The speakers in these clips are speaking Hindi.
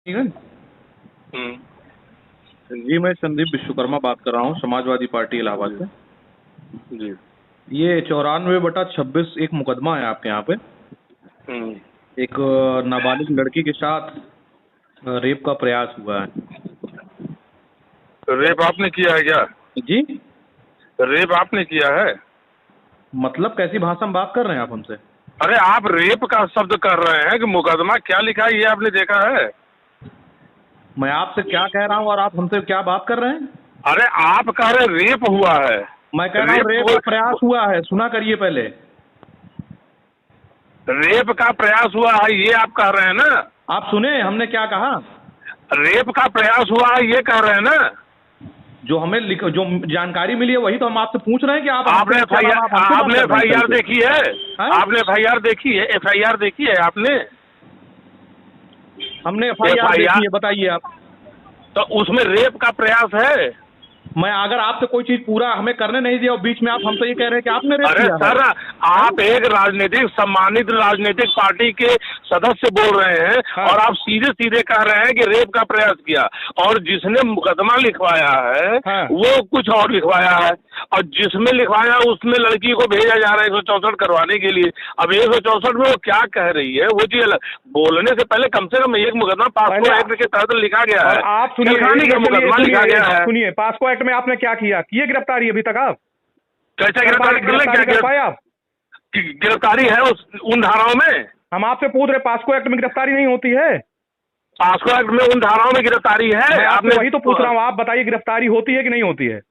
ठीक है। जी, मैं संदीप विश्वकर्मा बात कर रहा हूँ, समाजवादी पार्टी इलाहाबाद से। जी। ये 94/26 एक मुकदमा है आपके यहाँ पे। एक नाबालिग लड़की के साथ रेप का प्रयास हुआ है। रेप आपने किया है क्या? जी, रेप आपने किया है? मतलब कैसी भाषा में बात कर रहे हैं आप हमसे? अरे आप रेप का शब्द कर रहे हैं कि मुकदमा क्या लिखा है ये आपने देखा है? मैं आपसे क्या कह रहा हूँ और आप हमसे क्या बात कर रहे हैं? अरे आप कह रहे रेप हुआ है। मैं कह रहा हूँ रेप का प्रयास हुआ है, सुना करिए पहले। रेप का प्रयास हुआ है ये आप कह रहे हैं ना? आप सुने हमने क्या कहा? रेप का प्रयास हुआ है ये कह रहे हैं ना? जो हमें जो जानकारी मिली है वही तो हम आपसे पूछ रहे हैं कि आपने FIR देखी है? आपने FIR देखी है? FIR देखी है आपने? हमने FIR देखी है, बताइए आप। तो उसमें रेप का प्रयास है। मैं अगर आपसे कोई चीज पूरा हमें करने नहीं दिया और बीच में आप हमसे ये कह रहे हैं कि आपने रेप किया है। अरे सर, आप एक राजनीतिक सम्मानित राजनीतिक पार्टी के सदस्य बोल रहे हैं और आप सीधे सीधे कह रहे हैं कि रेप का प्रयास किया, और जिसने मुकदमा लिखवाया है वो कुछ और लिखवाया है, और जिसमें लिखवाया उसमें लड़की को भेजा जा रहा है 164 करवाने के लिए। अब 164 में वो क्या कह रही है वो चीज बोलने से पहले कम से कम एक मुकदमा पास्को एक्ट के तहत लिखा गया है। आप सुनिए, मुकदमा लिखा गया है। सुनिए, पास्को एक्ट में आपने क्या किया? किए गिरफ्तारी अभी तक? आप कैसे गिरफ्तारी कर पाए? आप गिरफ्तारी है उन धाराओं में? हम आपसे पूछ रहे, पास्को एक्ट में गिरफ्तारी नहीं होती है? पास्को एक्ट में उन धाराओं में गिरफ्तारी है। आपने वही तो पूछ रहा हूँ, आप बताइए गिरफ्तारी होती है कि नहीं होती है?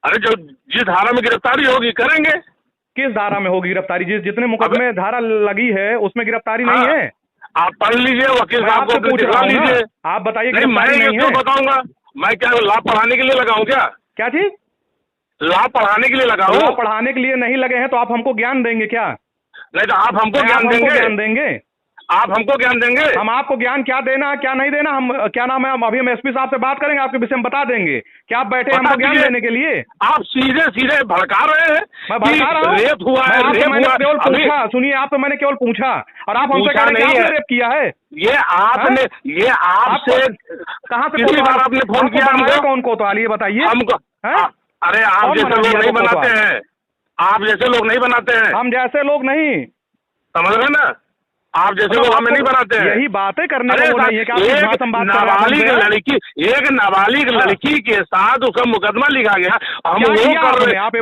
अरे जो जिस धारा में गिरफ्तारी होगी करेंगे। किस धारा में होगी गिरफ्तारी? जितने मुकदमे धारा लगी है उसमें गिरफ्तारी नहीं है। आप पढ़ लीजिए, वकील साहब को दिखा लीजिए। आप बताइए नहीं, मैं ये क्यों बताऊंगा? मैं क्या लॉ पढ़ाने के लिए लगाऊं क्या? क्या चीज? लॉ पढ़ाने के लिए लगाऊं? लॉ पढ़ाने के लिए नहीं लगे हैं तो आप हमको ज्ञान देंगे क्या? नहीं तो आप हमको ज्ञान देंगे? आप हमको ज्ञान देंगे? हम आपको ज्ञान क्या देना क्या नहीं देना, हम क्या नाम है, अभी हम SP साहब से बात करेंगे, आपके विषय में बता देंगे। क्या आप बैठे हमको ज्ञान देने के लिए? आप सीधे सीधे भड़का रहे हैं। मैं भड़का रहा हूँ? रेप हुआ है, मैंने केवल पूछा, सुनिए, आप मैंने केवल पूछा और आप हमसे कह रहे हैं आपने रेप किया है। ये आपने, ये आपसे कहाँ से कितनी बार आपने फोन किया हमको? कौन कोतवाल ये बताइए हमको? अरे आप जैसे लोग नहीं बनाते हैं, आप जैसे लोग नहीं बनाते हैं। हम जैसे लोग नहीं, समझ रहे ना? आप जैसे लोग हमें नहीं बनाते हैं। यही बातें करने को नहीं है कि आप एक नाबालिग लड़की के साथ उसका मुकदमा लिखा गया, हम वो कर रहे हैं। आप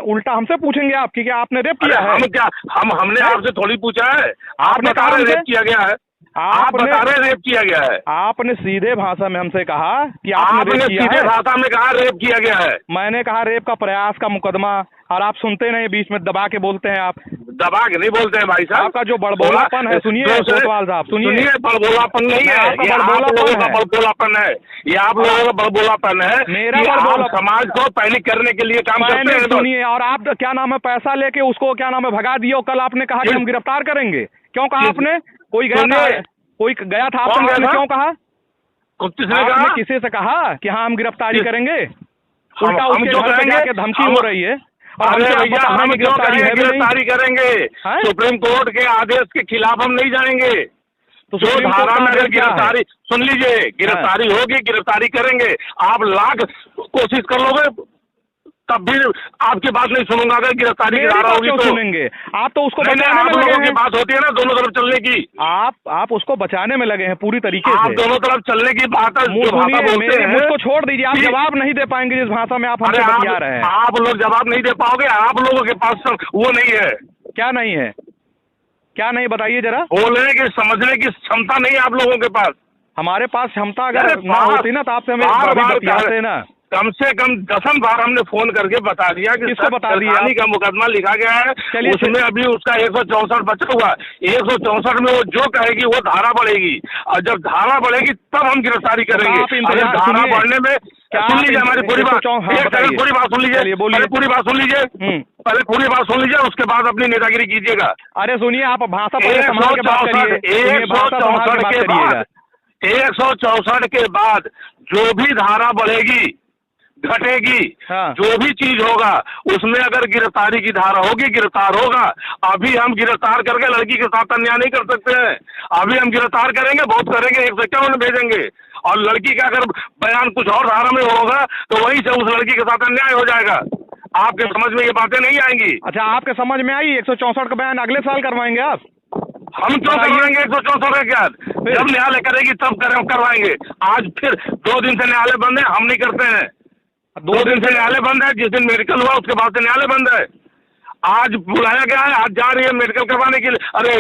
उल्टा हमसे पूछेंगे आप कि क्या आपने रेप किया है? हम क्या, हमने आपसे थोड़ी पूछा है। आपने कहा रेप किया गया है? आप बता रहे रेप किया गया है? आपने सीधे भाषा में हमसे कहा कि आपने सीधे भाषा में कहा रेप किया गया है। मैंने कहा रेप का प्रयास का मुकदमा, और आप सुनते नहीं, बीच में दबा के बोलते हैं। आप दबा के नहीं बोलते हैं भाई साहब। आपका जो बड़बोलापन है, सुनिए कोतवाल साहब, सुनिए, बड़बोलापन नहीं है, ये आप लोगों का बड़बोलापन है। ये आप लोगों का बड़बोलापन है। मेरा बड़बोला समाज को पैनिक करने के लिए काम करते हैं। सुनिए, और आप क्या नाम है, पैसा लेके उसको क्या नाम है भगा दिए, और कल आपने कहा कि हम गिरफ्तार करेंगे। क्यों कहा आपने? कोई गया था आपने क्यों कहा? आपने किसी से कहा कि हाँ हम गिरफ्तारी करेंगे? उल्टा उसके घर पे जाके धमकी हो रही है। अरे भैया, हम गिरफ्तारी करेंगे? सुप्रीम कोर्ट के आदेश के खिलाफ हम नहीं जाएंगे। तो जो धारा में अगर गिरफ्तारी, सुन लीजिए, गिरफ्तारी होगी, गिरफ्तारी करेंगे। आप लाख कोशिश कर लोगे तब भी आपकी बात नहीं सुनूंगा। अगर गिरफ्तारी की धारा होगी तो सुनेंगे। आप तो उसको बचाने में लगे हैं। बात होती है ना दोनों तरफ चलने की। आप उसको बचाने में लगे हैं पूरी तरीके से। आप दोनों तरफ चलने की बात है। मुझको छोड़ दीजिए, आप जवाब नहीं दे पाएंगे जिस भाषा में आप हमसे बतिया रहे हैं। आप लोग जवाब नहीं दे पाओगे, आप लोगों के पास वो नहीं है। क्या नहीं है? क्या नहीं, बताइए जरा। बोलने की, समझने की क्षमता नहीं है आप लोगों के पास। हमारे पास क्षमता अगर ना होती ना तो आपसे हमें बतियाते ना। कम से कम 10 बार हमने फोन करके बता दिया कि किसको बता दिया? का मुकदमा लिखा गया है, उसमें अभी उसका 164 बचा हुआ है। 164 में वो जो कहेगी वो धारा बढ़ेगी, और जब धारा बढ़ेगी तब हम गिरफ्तारी करेंगे। धारा बढ़ने में, सुन लीजिए हमारी पूरी बात, पूरी बात सुन लीजिए, पूरी बात सुन लीजिए, पहले पूरी बात सुन लीजिए, उसके बाद अपनी नेतागिरी कीजिएगा। अरे सुनिए, आप भाषा 164 के बाद जो भी धारा बढ़ेगी घटेगी। हाँ। जो भी चीज होगा उसमें अगर गिरफ्तारी की धारा होगी, गिरफ्तार होगा। अभी हम गिरफ्तार करके लड़की के साथ अन्याय नहीं कर सकते हैं। अभी हम गिरफ्तार करेंगे, बहुत करेंगे, 151 भेजेंगे, और लड़की का अगर बयान कुछ और धारा में होगा तो वहीं से उस लड़की के साथ अन्याय हो जाएगा। आपके समझ में ये बातें नहीं आएंगी। अच्छा, आपके समझ में आई? 164 का बयान अगले साल करवाएंगे आप? हम क्यों करवाएंगे 164 का? जब न्यायालय करेगी तब करवाएंगे। आज फिर 2 दिन से न्यायालय बंद है, हम नहीं करते हैं। 2 दिन से न्यायालय बंद है। जिस दिन मेडिकल हुआ उसके बाद से न्यायालय बंद है। आज बुलाया गया है, आज जा रही है मेडिकल करवाने के लिए। अरे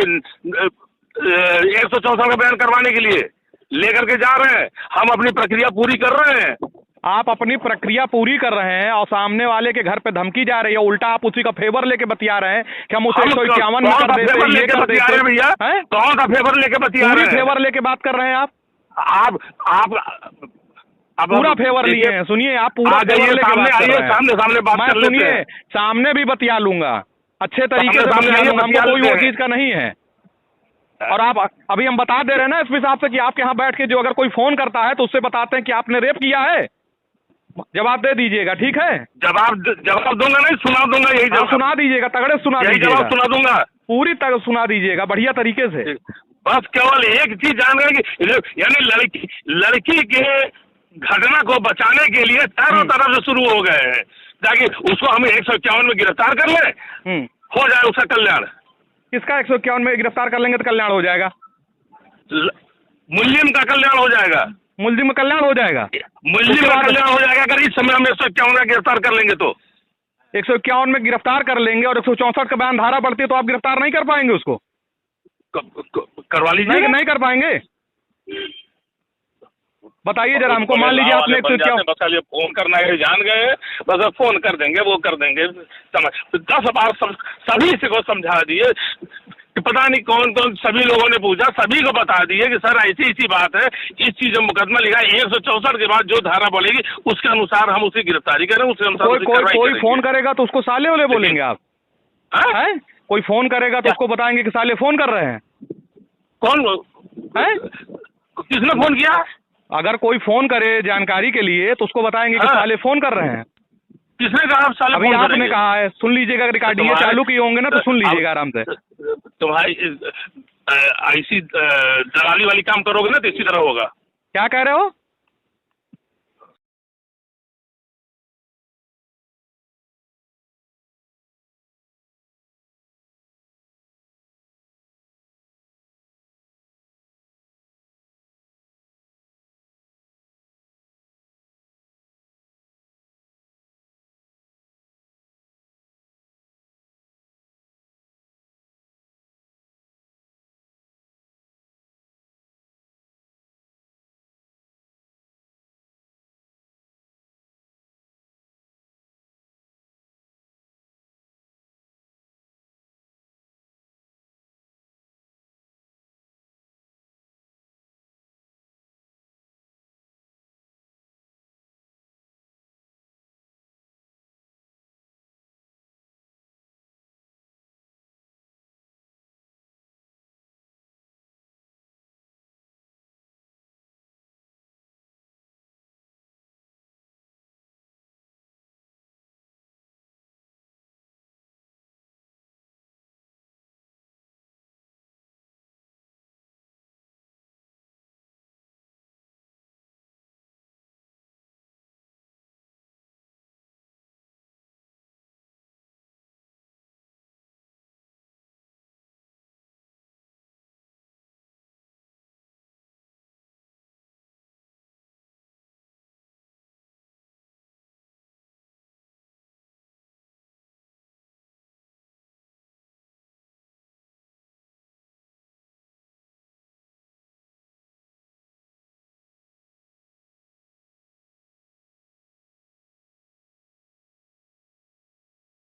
164 का बयान करवाने के लिए लेकर के जा रहे हैं। हम अपनी प्रक्रिया पूरी कर रहे हैं। आप अपनी प्रक्रिया पूरी कर रहे हैं और सामने वाले के घर पे धमकी जा रही है, उल्टा आप उसी का फेवर लेके बतिया रहे हैं कि हम उसे 151 में कर देते हैं, ये कर देते हैं। भैया कौन सा फेवर लेके बतिया रहे हैं? पूरी फेवर लेके बात कर रहे हैं आप पूरा फेवर लिए हैं। सुनिए, आप पूरा फेवर लेके बात कर रहे हैं। सामने बात कर लेते हैं। सुनिए, सामने भी बतिया लूंगा, अच्छे तरीके से बतिया लूंगा, हमको कोई वो चीज का नहीं है। और आप अभी हम बता दे रहे हैं ना एसपी साहब से कि आपके यहाँ बैठ के जो अगर कोई फोन करता है तो उससे बताते हैं कि आपने रेप किया है। जवाब दे दीजिएगा, ठीक है? जवाब दूंगा, नहीं सुना दूंगा। यही जवाब सुना दीजिएगा, तगड़े सुना दीजिएगा। जवाब सुना दूंगा, पूरी तरह सुना दीजिएगा, बढ़िया तरीके से। बस केवल एक चीज जान रहे कि यानी लड़की के घटना को बचाने के लिए चारों तरफ से शुरू हो गए हैं ताकि उसको हम 151 में गिरफ्तार कर ले, हो जाए उसका कल्याण। किसका 151 में गिरफ्तार कर लेंगे तो कल्याण हो जाएगा? मुल्जिम का कल्याण हो जाएगा। मुल्जिम का कल्याण हो जाएगा? मुल्जिम का कल्याण हो जाएगा अगर इस समय हम 151 में गिरफ्तार कर लेंगे तो। 151 में गिरफ्तार कर लेंगे और 164 का बयान धारा बढ़ती है तो आप गिरफ्तार नहीं कर पाएंगे उसको? करवा लीजिए। नहीं कर पाएंगे? बताइए जरा हमको। मान लीजिए आपने 151 बस फोन करना है, जान गए, बस फोन कर देंगे, वो कर देंगे। 10 बार सभी से को समझा दिए, पता नहीं कौन कौन सभी लोगों ने पूछा, सभी को बता दिए कि सर ऐसी बात है, इस चीज में मुकदमा लिखा है, 164 के बाद जो धारा बोलेगी उसके अनुसार हम उसे गिरफ्तारी करें, उसके अनुसार कोई फोन करेगा तो उसको साले वाले बोलेंगे आप? हैं? कोई फोन करेगा तो उसको बताएंगे कि साले फोन कर रहे हैं? कौन है? किसने फोन किया? अगर कोई फोन करे जानकारी के लिए तो उसको बताएंगे कि साले फोन कर रहे हैं। किसने कहा आप साले? अभी आपने कहा है, सुन लीजिएगा, रिकॉर्डिंग चालू किए होंगे ना तो सुन लीजिएगा आराम से। तुम्हारी ऐसी दलाली वाली काम करोगे ना तो इसी तरह होगा। क्या कह रहे हो?